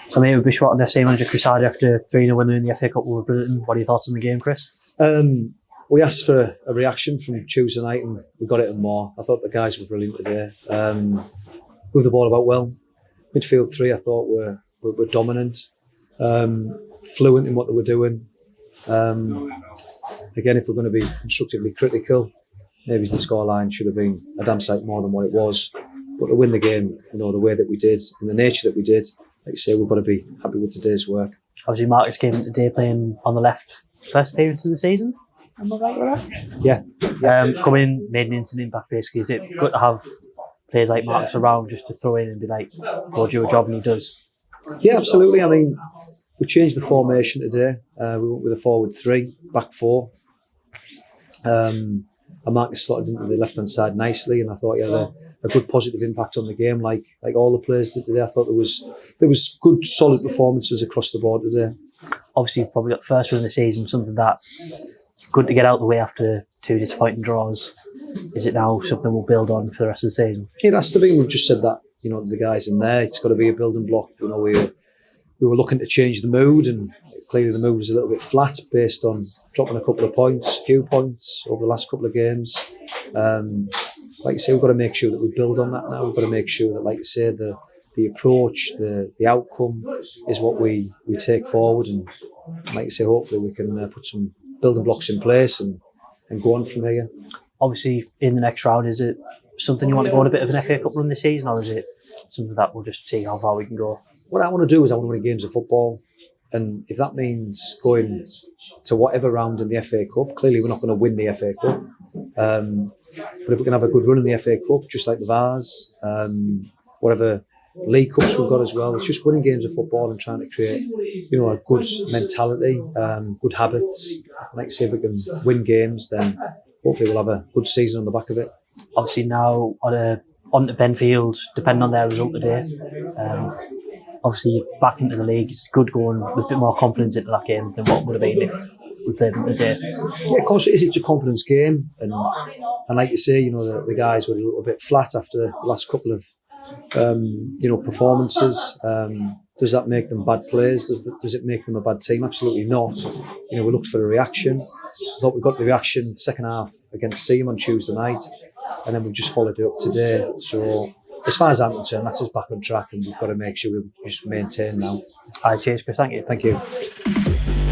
So maybe we shot on the same manager Chris Hardy after 3-0 winning in the FA Cup with Bridlington. What are your thoughts on the game, Chris? We asked for a reaction from Tuesday night and we got it and more. I thought the guys were brilliant today. Moved the ball about well. Midfield three I thought were dominant, fluent in what they were doing. Again, if we're going to be constructively critical, maybe the scoreline should have been a damn sight more than what it was. But to win the game, the way that we did and the nature that we did, like you say, we've got to be happy with today's work. Obviously, Marcus came in today playing on the left first appearance of the season. Am I right with that? Yeah. Coming in, made an instant impact basically. Is it good to have players like Marcus around just to throw in and be like, go do your job, and he does? Yeah, absolutely. I mean, we changed the formation today. We went with a forward three, back four. And Marcus slotted into the left-hand side nicely, and I thought he had a good positive impact on the game, like all the players did today. I thought there was good, solid performances across the board today. Obviously, you've probably got the first win of the season, something that good to get out of the way after 2 disappointing draws. Is it now something we'll build on for the rest of the season? It has to be. We've just said that, the guys in there, it's got to be a building block. We were looking to change the mood, and clearly the mood was a little bit flat based on dropping a few points over the last couple of games. Like you say, we've got to make sure that we build on that now. We've got to make sure that, like you say, the approach, the outcome is what we take forward, and like you say, hopefully we can put some building blocks in place and go on from here. Obviously, in the next round, is it something you want to go on a bit of an FA Cup run this season, or is it something that we'll just see how far we can go? What I want to do is I want to win games of football, and if that means going to whatever round in the FA Cup, clearly we're not going to win the FA Cup. But if we can have a good run in the FA Cup, just like the Vars, whatever League Cups we've got as well, it's just winning games of football and trying to create, a good mentality, good habits. Like I say, if we can win games, then hopefully we'll have a good season on the back of it. Obviously now on to Benfield, depending on their result today. Obviously back into the league, it's good going with a bit more confidence into that game than what would have been if we played them today. Yeah, of course it is. It's a confidence game, and like you say, the guys were a little bit flat after the last couple of performances. Does that make them bad players? Does it make them a bad team? Absolutely not. We looked for a reaction. I thought we got the reaction second half against Seam on Tuesday night, and then we've just followed it up today. So as far as I'm concerned, that's us back on track, and we've got to make sure we just maintain now. All right, cheers, Chris. Thank you. Thank you.